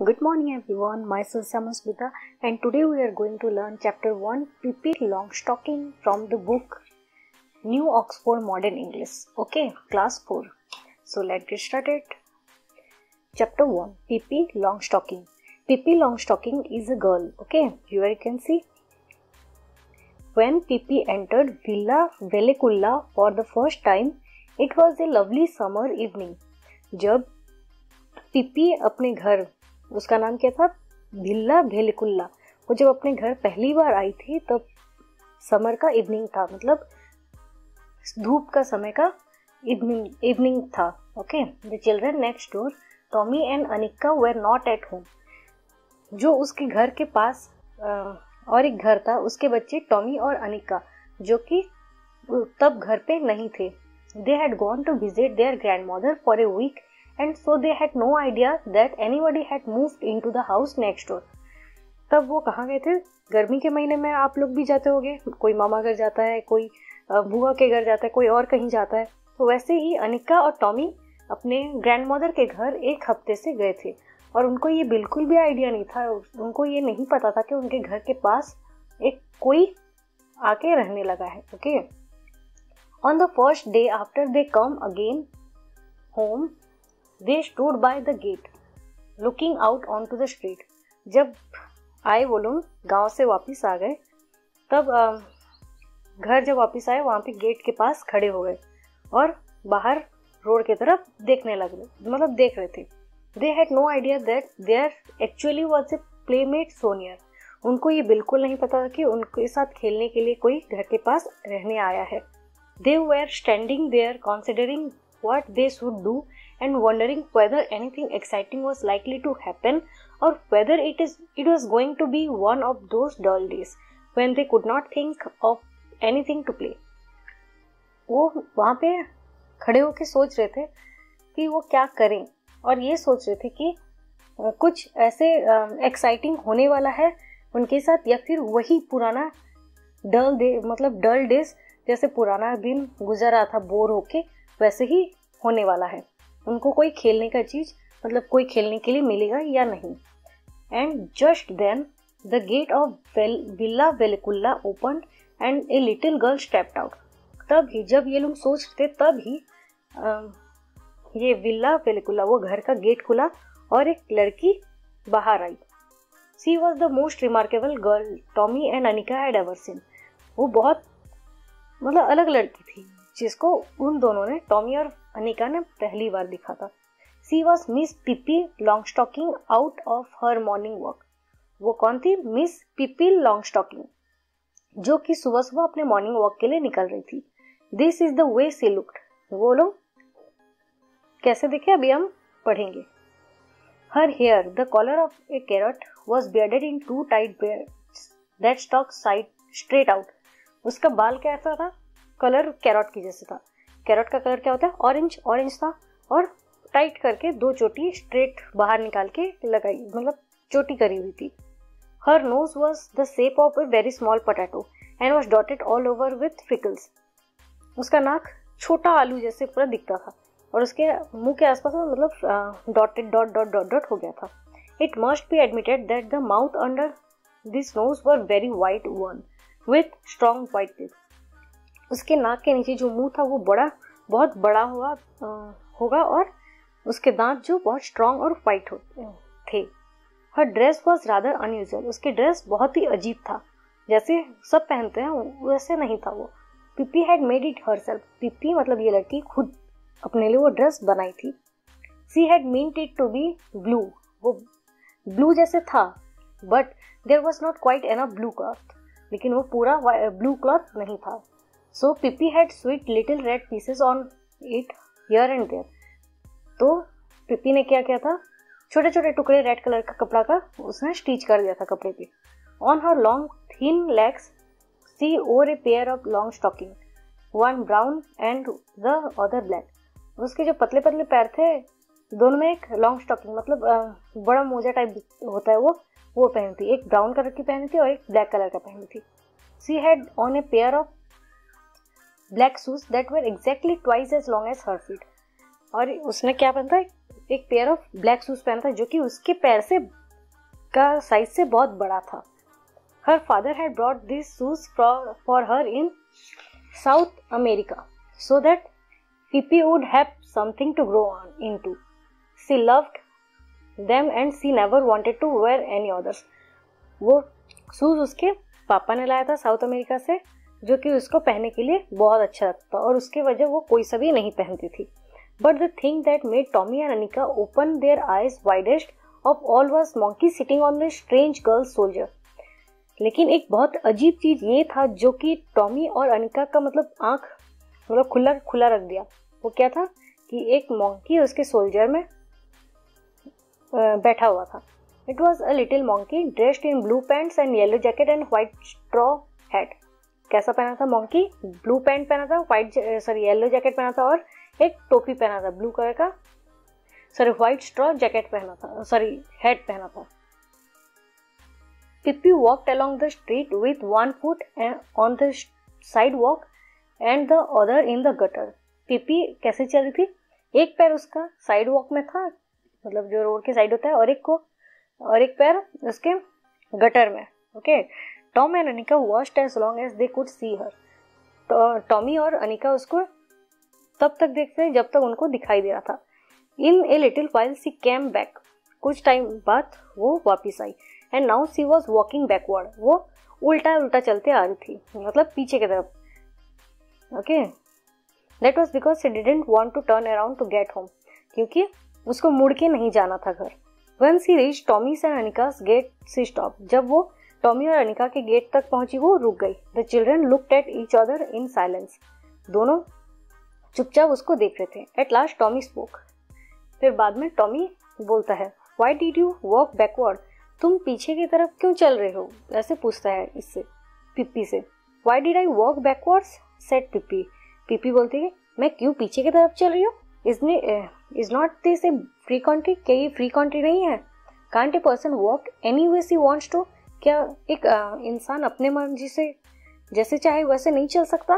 Good morning everyone, myself Samasmita and today we are going to learn chapter 1 Pippi Longstocking from the book New Oxford Modern English. Okay, class 4. So let's get started. Chapter 1 Pippi Longstocking. Pippi Longstocking is a girl. Okay, here you can see. When Pippi entered Villa Velikulla for the first time, it was a lovely summer evening. जब पिप्पी अपने घर, उसका नाम क्या था, villa वेलिकुल्ला, वो जब अपने घर पहली बार आई थी तब समर का इवनिंग था, मतलब धूप का समय का इवनिंग था. Okay, the children next door Tommy and Anika were not at home. जो उसके घर के पास और एक घर था, उसके बच्चे टॉमी और अनिका जो कि तब घर पे नहीं थे. They had gone to visit their grandmother for a week and so they had no idea that anybody had moved into the house next door. तब वो कहाँ गए थे? गर्मी के महीने में आप लोग भी जाते होंगे, कोई मामा घर जाता है, कोई बुआ के घर जाता है, कोई और कहीं जाता है. तो वैसे ही अनिका और टॉमी अपने ग्रैंडमदर के घर एक हफ्ते से गए थे और उनको ये बिल्कुल भी आइडिया नहीं था, उनको ये नहीं पता था कि उनके घर के पास एक कोई आके रहने लगा है. Okay, on the first day after they come again home They stood by the gate, looking out onto the street. जब आए वो लोग गाँव से वापस आ गए, तब घर जब वापस आए वहाँ पे गेट के पास खड़े हो गए और बाहर रोड की तरफ देखने लगे, मतलब देख रहे थे. They had no idea that there actually was a playmate so near. उनको ये बिल्कुल नहीं पता था कि उनके साथ खेलने के लिए कोई घर के पास रहने आया है. They were standing there considering what they should do and wondering whether anything exciting was likely to happen or whether it was going to be one of those dull days when they could not think of anything to play. वो वहाँ पे खड़े होके सोच रहे थे कि वो क्या करें और ये सोच रहे थे कि कुछ ऐसे एक्साइटिंग होने वाला है उनके साथ या फिर वही पुराना डल डेज जैसे पुराना दिन गुजरा था बोर होके वैसे ही होने वाला है. उनको कोई खेलने का चीज, मतलब कोई खेलने के लिए मिलेगा या नहीं. And just then the gate of villa Villekulla open and a little girl stepped out. तब ही जब ये लोग सोचते तब ही ये विला वेलिकुल्ला, वो घर का गेट खुला और एक लड़की बाहर आई. She was the most remarkable girl Tommy and Annika had ever seen. वो बहुत मतलब अलग लड़की थी जिसको उन दोनों ने, टॉमी और अनिका ने, पहली बार देखा था. She was Miss Pippi Longstocking out of her morning walk. वो कौन थी? मिस पिप्पी लॉन्गस्टॉकिंग, जो कि सुबह सुबह अपने मॉर्निंग वॉक के लिए निकल रही थी. This is the way she looked. वो लोग कैसे दिखे अभी हम पढ़ेंगे. Her hair the colour of a carrot was braided in two tight braids that stuck side straight out. उसका बाल कैसा था? कलर कैरट की जैसे था. कैरट का कलर क्या होता है? ऑरेंज था और टाइट करके दो चोटी स्ट्रेट बाहर निकाल के लगाई, मतलब चोटी करी हुई थी. Her nose was the shape of a very small potato and was dotted all over with freckles. उसका नाक छोटा आलू जैसे पूरा दिखता था और उसके मुंह के आसपास मतलब डॉटेड डॉट हो गया था. It must be admitted that the mouth under this knows were very white one with strong white teeth. उसके नाक के नीचे जो मुंह था वो बहुत बड़ा होगा और उसके दांत जो बहुत स्ट्रॉन्ग और वाइट थे. हर ड्रेस वॉज रादर अनयूजुअल. उसके ड्रेस बहुत ही अजीब था, जैसे सब पहनते हैं वैसे नहीं था वो. पिप्पी हैड मेड इट हरसेल्फ. पिप्पी मतलब ये लड़की खुद अपने लिए वो ड्रेस बनाई थी. She had meant it to be blue. वो ब्लू जैसे था but there was not quite enough blue cloth. लेकिन वो पूरा ब्लू क्लॉथ नहीं था. So Pippi had sweet little red pieces on it here and there. तो पिप्पी ने क्या किया था? छोटे छोटे टुकड़े रेड कलर का कपड़ा का उसने स्टिच कर दिया था कपड़े पे. On her long thin legs she wore a pair of long stockings, one brown and the other black. उसके जो पतले पतले पैर थे दोनों में एक लॉन्ग स्टॉकिंग, मतलब बड़ा मोजा टाइप होता है वो पहनी थी. एक ब्राउन कलर की पहनी थी और एक ब्लैक कलर का पहनी थी. She had on a pair of black shoes that were exactly twice as long as her feet. और उसने क्या पहना था? एक पेयर ऑफ ब्लैक शूज पहना था जो कि उसके पैर से का साइज से बहुत बड़ा था. Her father had brought this shoes for her in south America so that Pippi would have something to grow on into. She loved them and she never wanted to wear any others. वो shoes उसके पापा ने लाया था south America से, जो कि उसको पहनने के लिए बहुत अच्छा लगता और उसके वजह वो कोई सा भी नहीं पहनती थी. But the thing that made Tommy and Anika open their eyes widest of all was Monkey sitting on the strange girl soldier. लेकिन एक बहुत अजीब चीज ये था जो कि टॉमी और अनिका का आंख खुला रख दिया. वो क्या था कि एक मॉन्की उसके सोल्जर में बैठा हुआ था. It was a little monkey dressed in blue pants and yellow jacket and white straw hat. कैसा पहना था मॉन्की? ब्लू पैंट पहना था, येलो जैकेट पहना था और एक टोपी पहना था ब्लू कलर का, व्हाइट स्ट्रॉ जैकेट पहना था, हैट पहना था. Pippi walked along the street with one foot on the sidewalk and the other in the gutter. पिपी कैसे चल रही थी? एक पैर उसका साइड वॉक में था, जो रोड के साइड होता है, और एक पैर उसके गटर में. Okay. Tom and Annika watched as long as they could see her. तो टॉमी और अनिका उसको तब तक देखते जब तक उनको दिखाई दे रहा था. In a little while she came back. कुछ टाइम बाद वो वापिस आई. And now she was walking backward. वो उल्टा चलते आ रही थी, पीछे की तरफ. Okay. That was because she didn't want to turn around to get home. क्योंकि उसको मुड़ के नहीं जाना था घर. When she reached Tommy's and Anika's gate, she stopped. जब वो टॉमी और अनिका के गेट तक पहुंची वो रुक गई. The children looked at each other in silence. दोनों चुपचाप उसको देख रहे थे. At last Tommy spoke. फिर बाद में टॉमी बोलता है, Why did you walk backward? तुम पीछे की तरफ क्यों चल रहे हो? ऐसे पूछता है इससे, पिप्पी से. Why did I walk backwards? said Pippi. PP बोलती है, मैं क्यों पीछे की तरफ चल रही हूँ? Is not this a free country? क्या ये फ्री कंट्री नहीं है? Can't a person walk any way she wants to? क्या एक इंसान अपने मर्जी से जैसे चाहे वैसे नहीं चल सकता?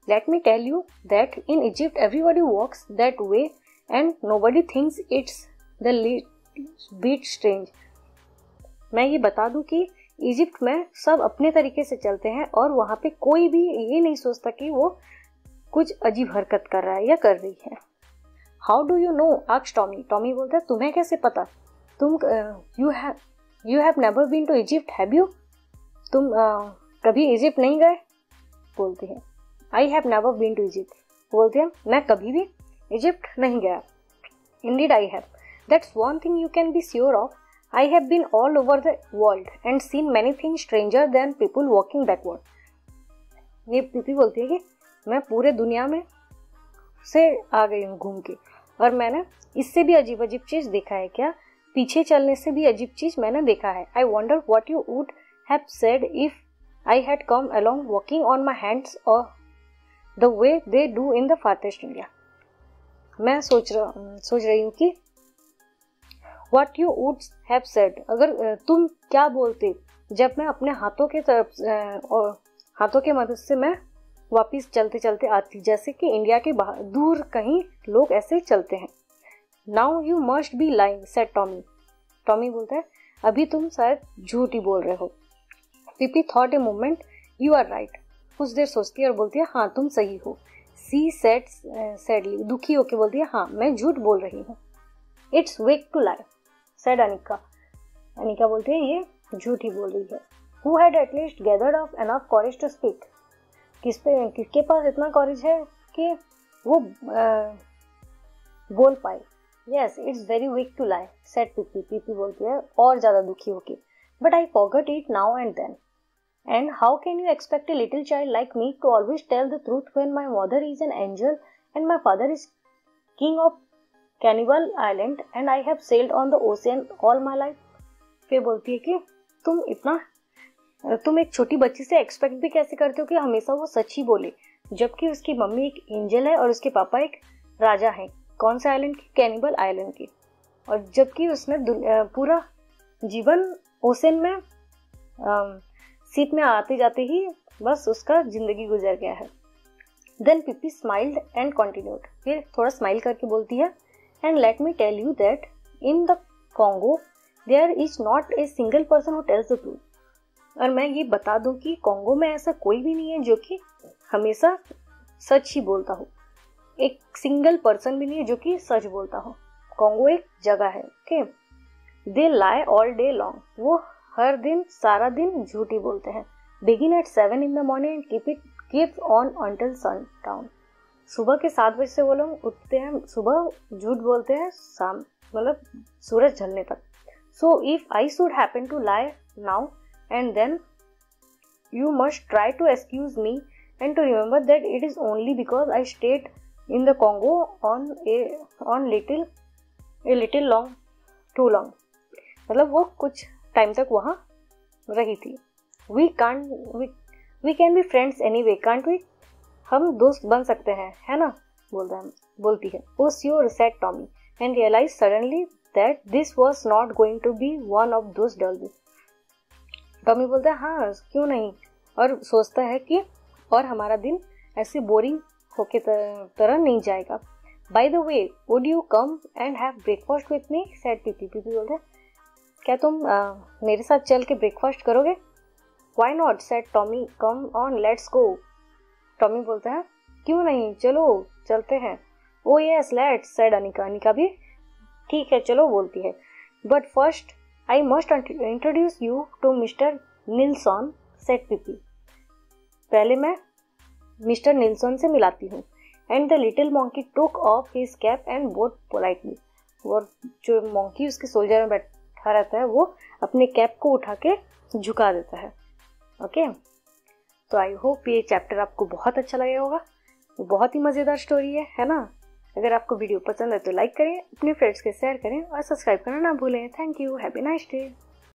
Let me tell you that in Egypt everybody walks that way and nobody thinks it's the bit strange. मैं ये बता दूं कि इजिप्ट में सब अपने तरीके से चलते हैं और वहां पे कोई भी ये नहीं सोचता कि वो कुछ अजीब हरकत कर रहा है या कर रही है. How do you know? Asked Tommy. Tommy बोलता है, तुम्हें कैसे पता? तुम you have never been to Egypt have you? तुम कभी इजिप्ट नहीं गए? बोलती है, I have never been to Egypt. बोलती है, मैं कभी भी इजिप्ट नहीं गया. Indeed I have. That's one thing you can be sure of. I have been all over the world and seen many things stranger than people walking backward. ये PP बोलती है कि मैं पूरे दुनिया में से आ गई हूँ घूम के और मैंने इससे भी अजीब अजीब चीज देखा है. क्या? पीछे चलने से भी अजीब चीज मैंने देखा है. I wonder what you would have said if I had come along walking on my hands or the way they do in the farthest India. मैं सोच रही हूँ कि What you would have said, अगर तुम क्या बोलते जब मैं अपने हाथों के मदद से मैं वापिस चलते चलते आती, जैसे कि इंडिया के बाहर दूर कहीं लोग ऐसे चलते हैं. Now you must be lying, said Tommy. Tommy बोलता है, अभी तुम शायद झूठ ही बोल रहे हो. Pippi thought a moment. You are right. कुछ देर सोचती है और बोलती है, हाँ तुम सही हो. She said sadly, दुखी होकर बोलती है, हाँ मैं झूठ बोल रही हूँ. It's weak to lie, said Anika. Anika बोलती है, ये झूठ ही बोल रही है. Who had at least gathered up enough courage to speak? किसके पास इतना कॉरेज है कि वो बोल पाए. Yes, it's very weak to lie, said Pippi. Pippi बोलती है और ज्यादा दुखी होके. But I forget it now and then. And how can you expect a little child like me to always tell the truth when my mother is an angel and my father is king of Cannibal Island and I have sailed on the ocean all my life? फिर बोलती है कि तुम एक छोटी बच्ची से expect भी कैसे करते हो कि हमेशा वो सच ही बोले, जबकि उसकी मम्मी एक एंजल है और उसके पापा एक राजा हैं. कौन से आइलैंड की? कैनिबल आइलैंड की. और जबकि उसने पूरा जीवन ओशन में सीप में आते जाते ही बस उसका जिंदगी गुजर गया है. Then Pippi smiled and continued. फिर थोड़ा स्माइल करके बोलती है, and let me tell you that in the Congo there is not a single person who tells the truth. और मैं ये बता दूं कि कॉन्गो में ऐसा कोई भी नहीं है जो कि हमेशा सच ही बोलता हो। एक सिंगल पर्सन भी नहीं है जो कि सच बोलता हो। कॉन्गो एक जगह है, ओके। दे लाई ऑल डे लॉन्ग, वो हर दिन सारा दिन झूठ ही बोलते हैं। Begin eight 7 in the morning and keep on until sundown। सुबह के 7 बजे से वो लोग उठते हैं, सुबह झूठ बोलते हैं, शाम मतलब सूरज ढलने तक। So if I should happen to lie now and then you must try to excuse me and to remember that it is only because I stayed in the Congo on little long too long. मतलब वो कुछ time तक वहाँ रही थी। We can be friends anyway, can't we? हम दोस्त बन सकते हैं, है ना? बोलती है। Oh sure, said Tommy, and realized suddenly that this was not going to be one of those dull days। Tommy बोलता है हाँ क्यों नहीं, और सोचता है कि और हमारा दिन ऐसे बोरिंग होके तरह नहीं जाएगा। By the way, would you come and have breakfast with me? said PP. PP बोलता है क्या तुम मेरे साथ चल के ब्रेकफास्ट करोगे? Why not? said Tommy. Come on, let's go। Tommy बोलता है क्यों नहीं, चलो चलते हैं। Oh yes, let's, said Anika. Anika भी ठीक है चलो बोलती है। But first, I must introduce you to Mr. Nilsson, said Pippi। पहले मैं मिस्टर निल्सन से मिलाती हूँ। And the little monkey took off his cap and bowed politely। और जो monkey उसके सोल्जर में बैठा रहता है वो अपने कैप को उठा के झुका देता है। ओके तो आई होप ये चैप्टर आपको बहुत अच्छा लगा होगा। वो बहुत ही मज़ेदार स्टोरी है ना? अगर आपको वीडियो पसंद है तो लाइक करें, अपने फ्रेंड्स के शेयर करें और सब्सक्राइब करना ना भूलें। Thank you, happy nice day.